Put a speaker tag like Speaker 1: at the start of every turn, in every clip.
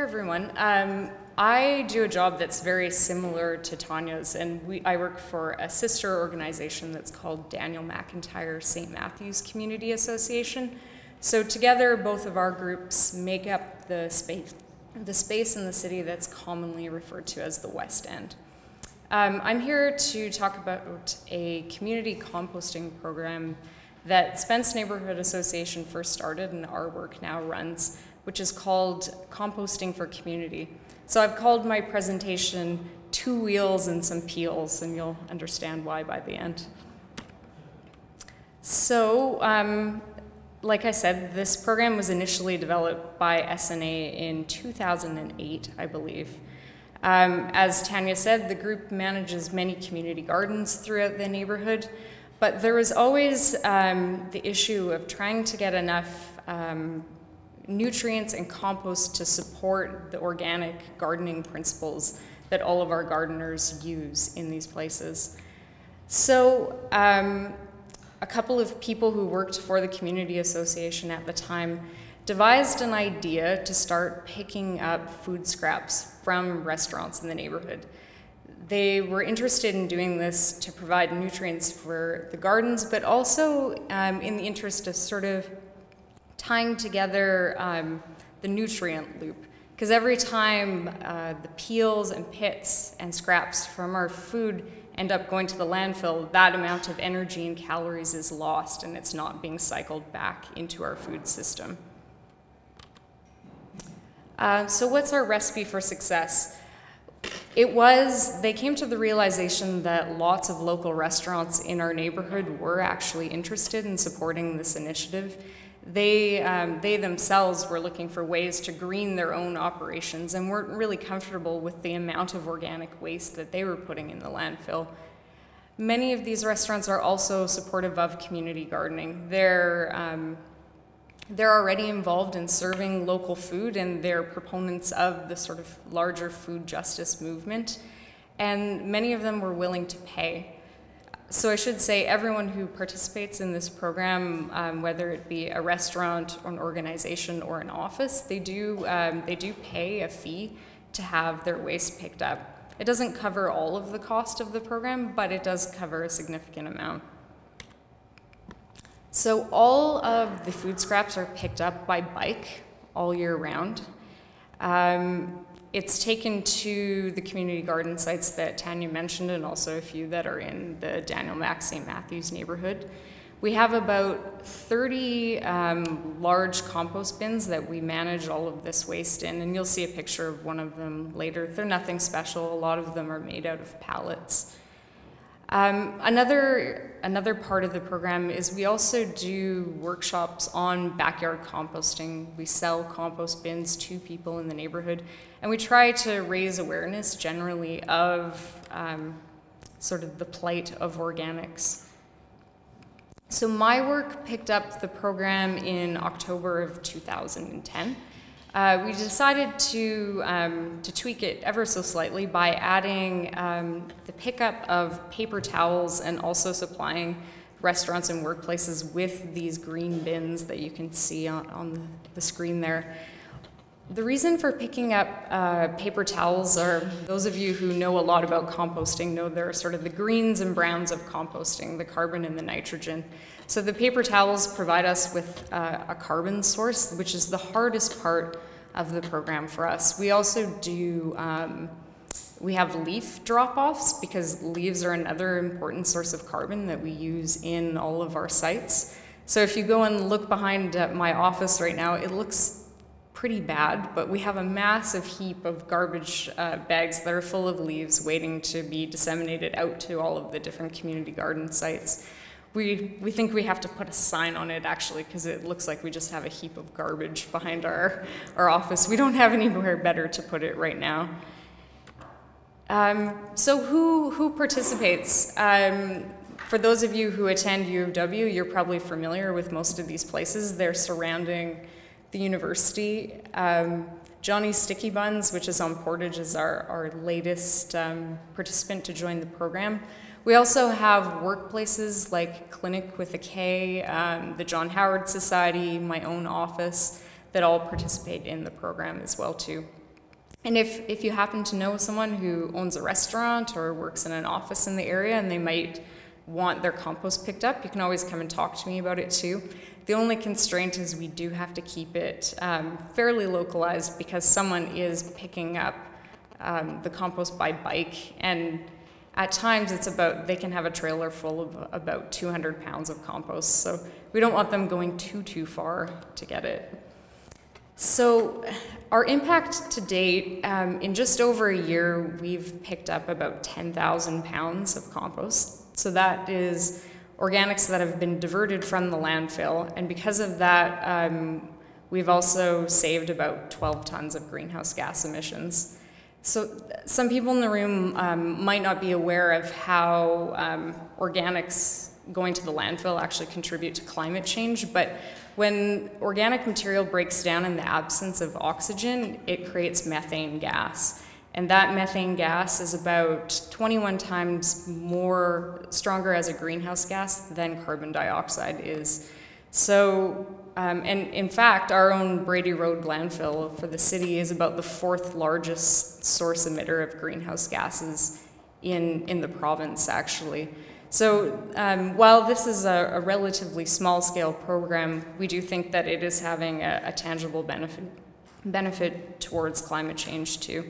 Speaker 1: everyone. I do a job that's very similar to Tanya's, and I work for a sister organization that's called Daniel McIntyre St. Matthew's Community Association. So together, both of our groups make up the space in the city that's commonly referred to as the West End. I'm here to talk about a community composting program that Spence Neighborhood Association first started and our work now runs, which is called Composting for Community. So I've called my presentation Two Wheels and Some Peels, and you'll understand why by the end. So, like I said, this program was initially developed by SNA in 2008, I believe. As Tanya said, the group manages many community gardens throughout the neighborhood, but there was always the issue of trying to get enough nutrients and compost to support the organic gardening principles that all of our gardeners use in these places. So a couple of people who worked for the community association at the time devised an idea to start picking up food scraps from restaurants in the neighborhood. They were interested in doing this to provide nutrients for the gardens, but also in the interest of sort of tying together the nutrient loop. Because every time the peels and pits and scraps from our food end up going to the landfill, that amount of energy and calories is lost and it's not being cycled back into our food system. So what's our recipe for success? They came to the realization that lots of local restaurants in our neighborhood were actually interested in supporting this initiative. They themselves were looking for ways to green their own operations and weren't really comfortable with the amount of organic waste that they were putting in the landfill. Many of these restaurants are also supportive of community gardening. They're already involved in serving local food and they're proponents of the sort of larger food justice movement, and many of them were willing to pay. So I should say everyone who participates in this program, whether it be a restaurant or an organization or an office, they do pay a fee to have their waste picked up. It doesn't cover all of the cost of the program, but it does cover a significant amount. So all of the food scraps are picked up by bike all year round. It's taken to the community garden sites that Tanya mentioned and also a few that are in the Daniel Mac St. Matthew's neighborhood. We have about 30 large compost bins that we manage all of this waste in, and you'll see a picture of one of them later. They're nothing special. A lot of them are made out of pallets. Another part of the program is we also do workshops on backyard composting. We sell compost bins to people in the neighborhood, and we try to raise awareness generally of sort of the plight of organics. So my work picked up the program in October of 2010. We decided to tweak it ever so slightly by adding the pickup of paper towels and also supplying restaurants and workplaces with these green bins that you can see on the screen there. The reason for picking up paper towels are, those of you who know a lot about composting know there are sort of the greens and browns of composting, the carbon and the nitrogen. So the paper towels provide us with a carbon source, which is the hardest part of the program for us. We also do, we have leaf drop-offs because leaves are another important source of carbon that we use in all of our sites. So if you go and look behind my office right now, it looks pretty bad, but we have a massive heap of garbage bags that are full of leaves waiting to be disseminated out to all of the different community garden sites. We think we have to put a sign on it actually because it looks like we just have a heap of garbage behind our office. We don't have anywhere better to put it right now. So who participates? For those of you who attend U of W, you're probably familiar with most of these places. They're surrounding the university. Johnny's Sticky Buns, which is on Portage, is our latest participant to join the program. We also have workplaces like Clinic with a K, the John Howard Society, my own office, that all participate in the program as well too. And if you happen to know someone who owns a restaurant or works in an office in the area and they might want their compost picked up, you can always come and talk to me about it too. The only constraint is we do have to keep it fairly localized because someone is picking up the compost by bike, and at times they can have a trailer full of about 200 pounds of compost, so we don't want them going too far to get it. So our impact to date, in just over a year, we've picked up about 10,000 pounds of compost. So that is organics that have been diverted from the landfill. And because of that, we've also saved about 12 tons of greenhouse gas emissions. So some people in the room might not be aware of how organics going to the landfill actually contribute to climate change, but when organic material breaks down in the absence of oxygen, it creates methane gas. And that methane gas is about 21 times more stronger as a greenhouse gas than carbon dioxide is. So, and in fact, our own Brady Road landfill for the city is about the 4th largest source emitter of greenhouse gases in the province, actually. So while this is a relatively small-scale program, we do think that it is having a tangible benefit towards climate change too.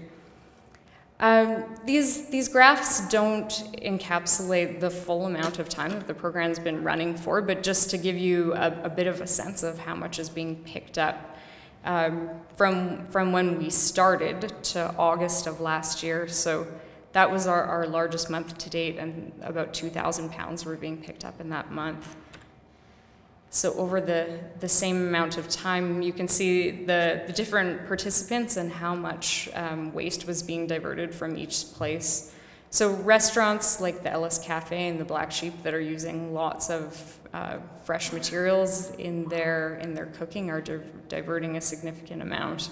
Speaker 1: These graphs don't encapsulate the full amount of time that the program's been running for, but just to give you a bit of a sense of how much is being picked up from when we started to August of last year. So that was our largest month to date, and about 2,000 pounds were being picked up in that month. So over the same amount of time, you can see the different participants and how much waste was being diverted from each place. So restaurants like the Ellis Cafe and the Black Sheep that are using lots of fresh materials in their cooking are diverting a significant amount.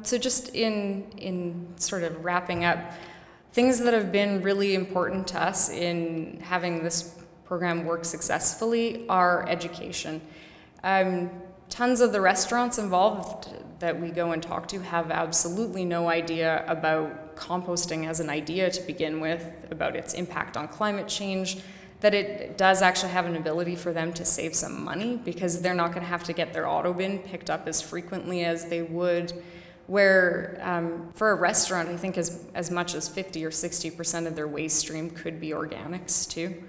Speaker 1: So just in sort of wrapping up, things that have been really important to us in having this program work successfully are education. Tons of the restaurants involved that we go and talk to have absolutely no idea about composting as an idea to begin with, about its impact on climate change, that it does actually have an ability for them to save some money because they're not going to have to get their auto bin picked up as frequently as they would, where for a restaurant, I think as much as 50 or 60% of their waste stream could be organics too.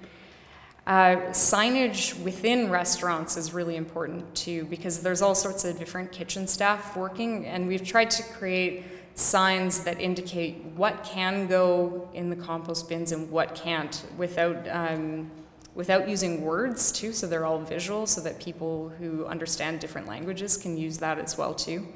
Speaker 1: Signage within restaurants is really important too, because there's all sorts of different kitchen staff working, and we've tried to create signs that indicate what can go in the compost bins and what can't without using words too, so they're all visual so that people who understand different languages can use that as well too.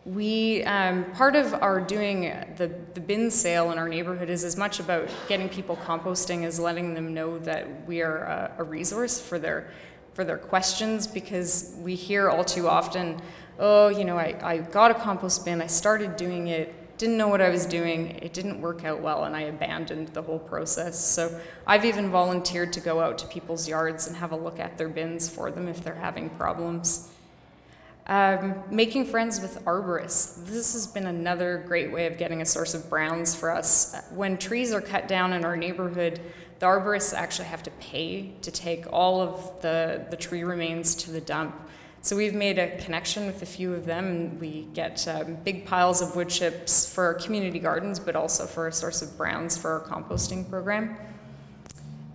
Speaker 1: We, part of our doing the bin sale in our neighborhood is as much about getting people composting as letting them know that we are a resource for their questions, because we hear all too often, oh, you know, I got a compost bin, I started doing it, didn't know what I was doing, it didn't work out well, and I abandoned the whole process. So I've even volunteered to go out to people's yards and have a look at their bins for them if they're having problems. Making friends with arborists. This has been another great way of getting a source of browns for us. When trees are cut down in our neighborhood, the arborists actually have to pay to take all of the tree remains to the dump. So we've made a connection with a few of them, and we get big piles of wood chips for our community gardens, but also for a source of browns for our composting program.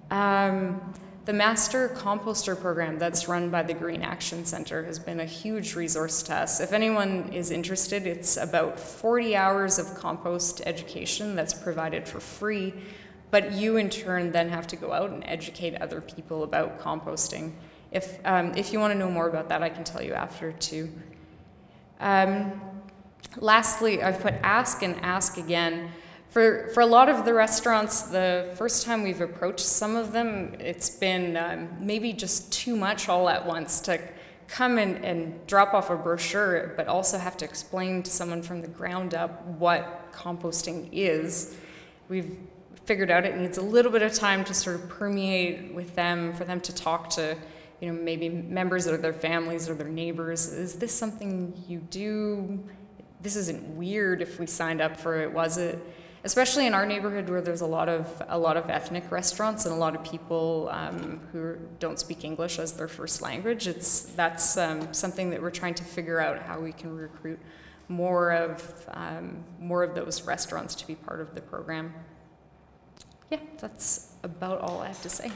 Speaker 1: The Master Composter program that's run by the Green Action Center has been a huge resource to us. If anyone is interested, it's about 40 hours of compost education that's provided for free, but you in turn then have to go out and educate other people about composting. If you want to know more about that, I can tell you after too. Lastly, I've put ask and ask again. For a lot of the restaurants, the first time we've approached some of them, it's been maybe just too much all at once to come and drop off a brochure, but also have to explain to someone from the ground up what composting is. We've figured out it needs a little bit of time to sort of permeate with them, for them to talk to maybe members of their families or their neighbors. Is this something you do? This isn't weird if we signed up for it, was it? Especially in our neighborhood where there's a lot of ethnic restaurants and a lot of people who don't speak English as their first language. That's something that we're trying to figure out how we can recruit more of those restaurants to be part of the program. Yeah, that's about all I have to say.